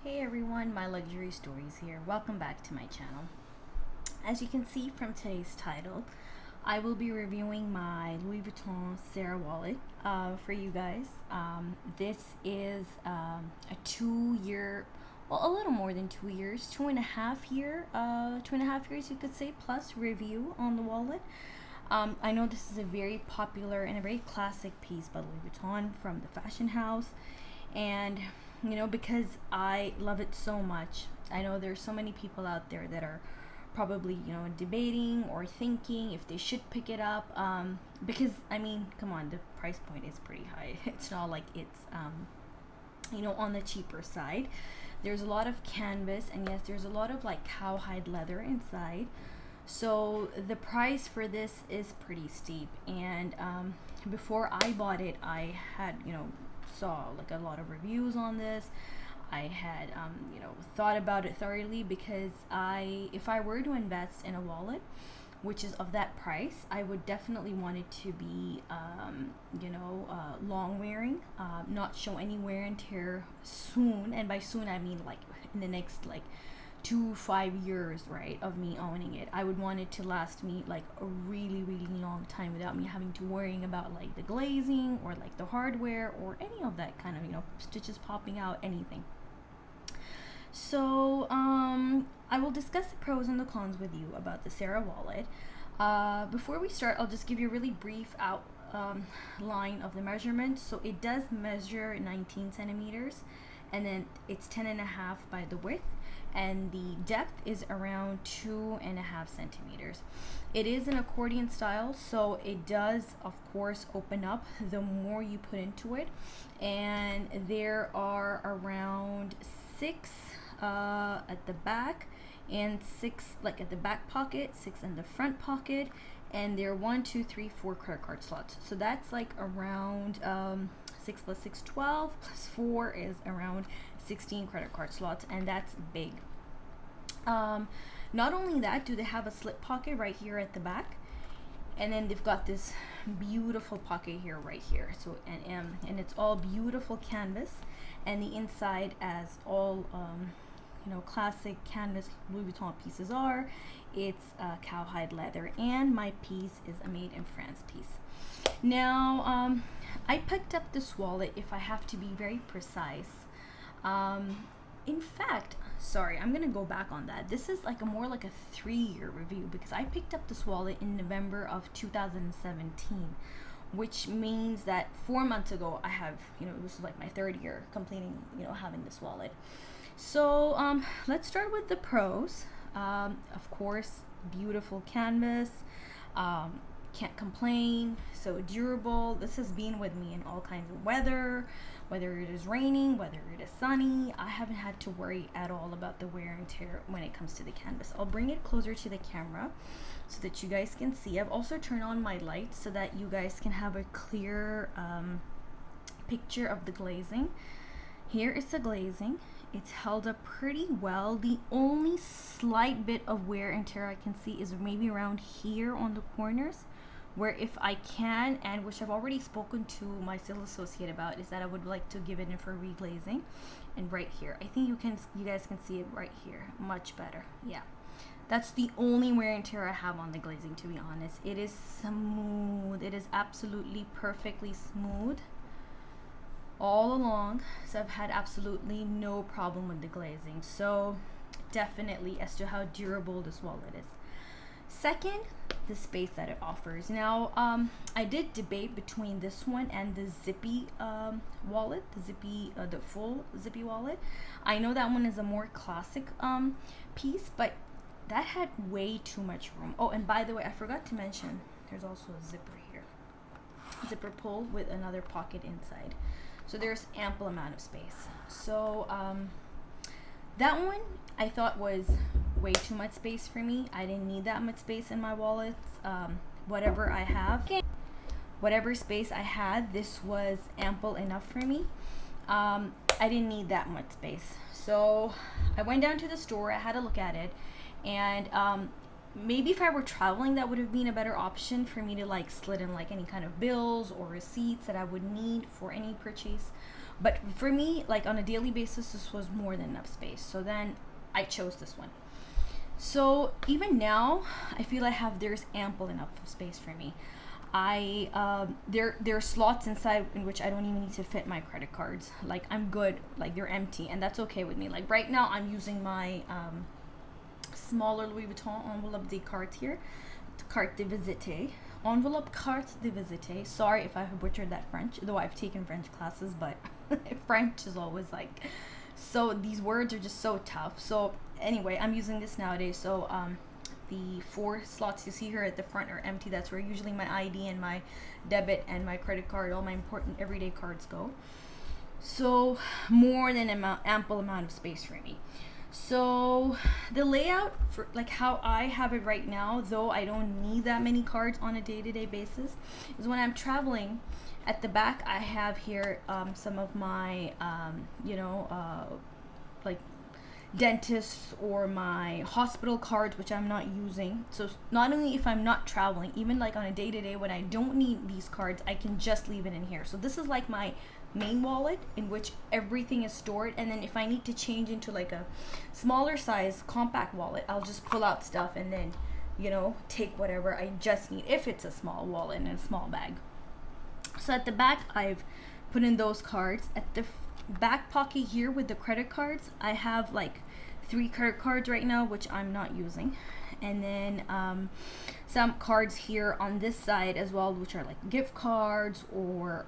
Hey everyone, my luxury stories here. Welcome back to my channel. As you can see from today's title, I will be reviewing my Louis Vuitton Sarah Wallet for you guys. This is a 2 year, well, a little more than 2 years, 2.5 years you could say, plus review on the wallet. I know this is a very popular and a very classic piece by Louis Vuitton from the fashion house, and because I love it so much, I know there's so many people out there that are probably debating or thinking if they should pick it up, because I mean, come on, the price point is pretty high. It's not like it's on the cheaper side. There's a lot of canvas, and yes, there's a lot of like cowhide leather inside, so the price for this is pretty steep. And before I bought it, I had saw like a lot of reviews on this. I had thought about it thoroughly, because if I were to invest in a wallet which is of that price, I would definitely want it to be long wearing, not show any wear and tear soon. And by soon I mean like in the next like 5 years, right, of me owning it. I would want it to last me like a really long time without me having to worrying about like the glazing or like the hardware or any of that kind of stitches popping out, anything. So I will discuss the pros and the cons with you about the Sarah Wallet. Before we start, I'll just give you a really brief outline of the measurement. So it does measure 19 centimeters, and then it's 10.5 by the width, and the depth is around 2.5 centimeters. It is an accordion style, so it does of course open up the more you put into it, and there are around 6 at the back, and 6 like at the back pocket, 6 in the front pocket, and there are 1, 2, 3, 4 credit card slots. So that's like around 6 plus 6, 12, plus 4 is around 16 credit card slots, and that's big. Not only that, do they have a slip pocket right here at the back, and then they've got this beautiful pocket here, right here. So and it's all beautiful canvas, and the inside, as all classic canvas Louis Vuitton pieces are, it's cowhide leather, and my piece is a made in France piece. Now I picked up this wallet, if I have to be very precise. In fact, sorry, I'm gonna go back on that. This is like more like a 3-year review, because I picked up this wallet in November of 2017, which means that 4 months ago I have this is like my 3rd year completing having this wallet. So let's start with the pros. Of course, beautiful canvas, can't complain, so durable. This has been with me in all kinds of weather, whether it is raining, whether it is sunny. I haven't had to worry at all about the wear and tear when it comes to the canvas. I'll bring it closer to the camera so that you guys can see. I've also turned on my lights so that you guys can have a clear picture of the glazing. Here is the glazing. It's held up pretty well. The only slight bit of wear and tear I can see is maybe around here on the corners, where if I can, and which I've already spoken to my sales associate about, is that I would like to give it in for reglazing. And right here, I think you guys can see it right here much better. Yeah, that's the only wear and tear I have on the glazing, to be honest. It is smooth. It is absolutely perfectly smooth all along, so I've had absolutely no problem with the glazing. So definitely, as to how durable this wallet is. Second, the space that it offers. Now I did debate between this one and the zippy wallet, the full zippy wallet. I know that one is a more classic piece, but that had way too much room. Oh, and by the way, I forgot to mention, there's also a zipper here, zipper pull with another pocket inside. So there's ample amount of space. So that one I thought was way too much space for me. I didn't need that much space in my wallets. Whatever I have, whatever space I had, this was ample enough for me. I didn't need that much space. So I went down to the store, I had a look at it, and maybe if I were traveling, that would have been a better option for me to like slid in like any kind of bills or receipts that I would need for any purchase. But for me, like on a daily basis, this was more than enough space. So then I chose this one. So even now, I feel there's ample enough space for me. There are slots inside in which I don't even need to fit my credit cards. Like I'm good, like they're empty, and that's okay with me. Like right now I'm using my smaller Louis Vuitton envelope de carte here, carte de visite, envelope carte de visite. Sorry if I have butchered that French, though I've taken French classes, but French is always like, so these words are just so tough. So anyway, I'm using this nowadays. So the 4 slots you see here at the front are empty. That's where usually my ID and my debit and my credit card, all my important everyday cards go. So more than ample amount of space for me. So the layout for like how I have it right now, though I don't need that many cards on a day-to-day basis, is when I'm traveling. At the back I have here some of my like dentist or my hospital cards, which I'm not using. So not only if I'm not traveling, even like on a day-to-day when I don't need these cards, I can just leave it in here. So this is like my main wallet in which everything is stored, and then if I need to change into like a smaller size compact wallet, I'll just pull out stuff and then take whatever I just need if it's a small wallet and a small bag. So at the back I've put in those cards. At the back pocket here with the credit cards, I have like 3 credit cards right now which I'm not using, and then some cards here on this side as well, which are like gift cards or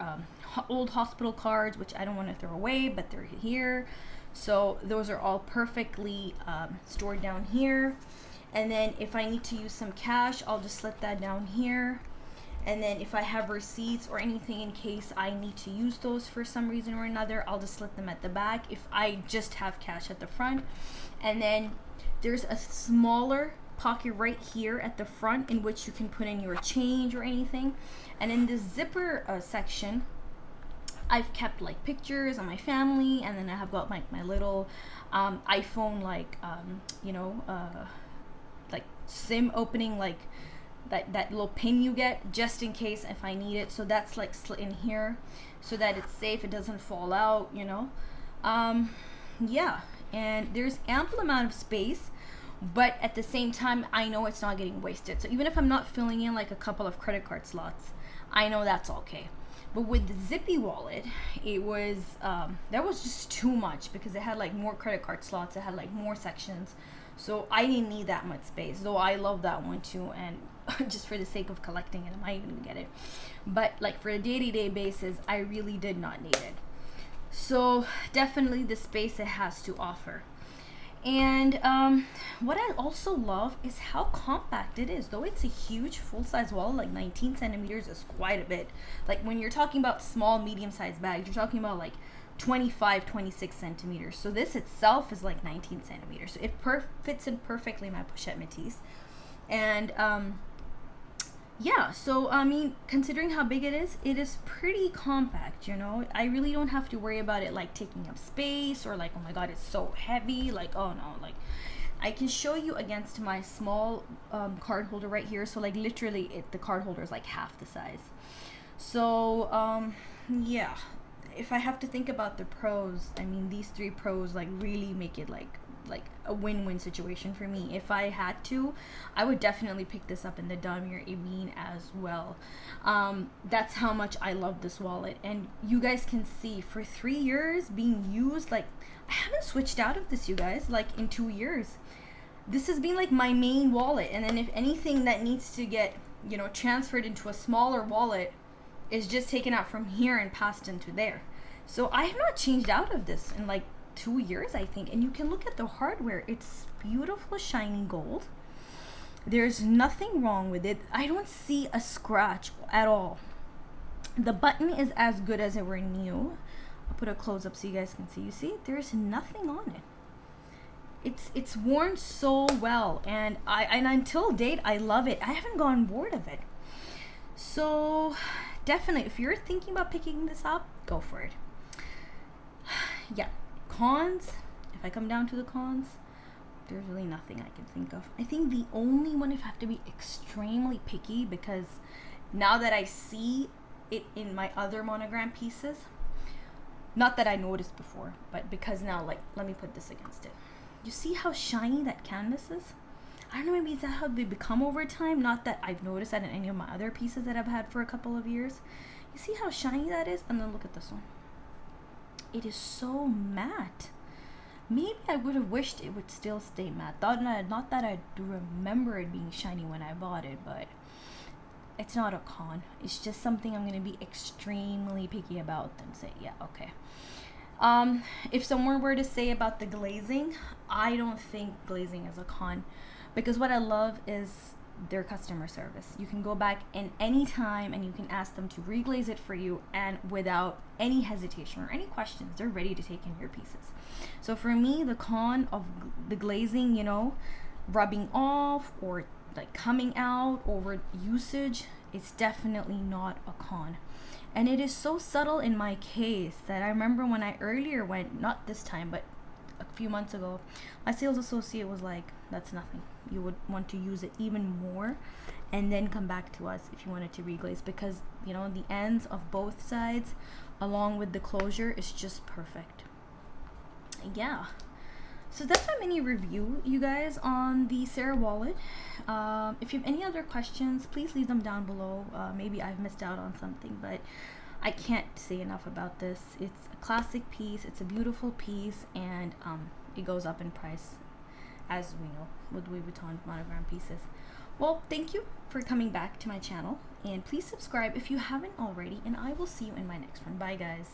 old hospital cards, which I don't want to throw away, but they're here. So those are all perfectly stored down here. And then if I need to use some cash, I'll just slip that down here. And then if I have receipts or anything in case I need to use those for some reason or another, I'll just slip them at the back if I just have cash at the front. And then there's a smaller pocket right here at the front in which you can put in your change or anything. And in the zipper section, I've kept like pictures of my family, and then I have got my little iPhone like like SIM opening, like that little pin you get just in case if I need it. So that's like slit in here so that it's safe, it doesn't fall out, yeah. And there's ample amount of space, but at the same time I know it's not getting wasted. So even if I'm not filling in like a couple of credit card slots, I know that's okay. But with the Zippy wallet, it was that was just too much because it had like more credit card slots, it had like more sections. So I didn't need that much space, though I love that one too, and just for the sake of collecting it, I might even get it. But like for a day-to-day basis, I really did not need it. So definitely the space it has to offer. And what I also love is how compact it is. Though it's a huge full-size wallet, like 19 centimeters is quite a bit. Like when you're talking about small, medium-sized bags, you're talking about like 25, 26 centimeters. So this itself is like 19 centimeters. So it fits in perfectly my pochette métisse. And yeah, so I mean, considering how big it is pretty compact, I really don't have to worry about it like taking up space or like, oh my god, it's so heavy. Like, oh no, like I can show you against my small card holder right here. So like literally the card holder is like half the size. So yeah, if I have to think about the pros, I mean, these 3 pros like really make it like a win-win situation for me. If I had to, I would definitely pick this up in the Damier Ebene as well. That's how much I love this wallet. And you guys can see for 3 years being used, like I haven't switched out of this, you guys, like in 2 years. This has been like my main wallet, and then if anything that needs to get transferred into a smaller wallet is just taken out from here and passed into there. So I have not changed out of this in like 2 years, I think. And you can look at the hardware. It's beautiful shiny gold. There's nothing wrong with it. I don't see a scratch at all. The button is as good as it were new. I'll put a close up so you guys can see. You see, there's nothing on it. It's worn so well, and until date I love it. I haven't gone bored of it. So definitely, if you're thinking about picking this up, go for it. Yeah, cons, if I come down to the cons, there's really nothing I can think of. I think the only one, if I have to be extremely picky, because now that I see it in my other monogram pieces, Not that I noticed before, but because now, like, let me put this against it. You see how shiny that canvas is? I don't know, maybe is that how they become over time? Not that I've noticed that in any of my other pieces that I've had for a couple of years. You see how shiny that is? And then look at this one. It is so matte. Maybe I would have wished it would still stay matte. Not that I do remember it being shiny when I bought it, but it's not a con. It's just something I'm going to be extremely picky about and say, yeah, okay. If someone were to say about the glazing, I don't think glazing is a con, because what I love is their customer service. You can go back in any time and you can ask them to reglaze it for you, and without any hesitation or any questions, they're ready to take in your pieces. So for me, the con of the glazing, you know, rubbing off or like coming out over usage, it's definitely not a con. And it is so subtle in my case that I remember when I earlier went, not this time, but a few months ago, my sales associate was like, that's nothing. You would want to use it even more and then come back to us if you wanted to reglaze, because, you know, the ends of both sides along with the closure is just perfect. Yeah. So that's my mini review, you guys, on the Sarah Wallet. If you have any other questions, please leave them down below. Maybe I've missed out on something, but I can't say enough about this. It's a classic piece, it's a beautiful piece, and it goes up in price, as we know, with Louis Vuitton monogram pieces. Well, thank you for coming back to my channel, and please subscribe if you haven't already, and I will see you in my next one. Bye, guys.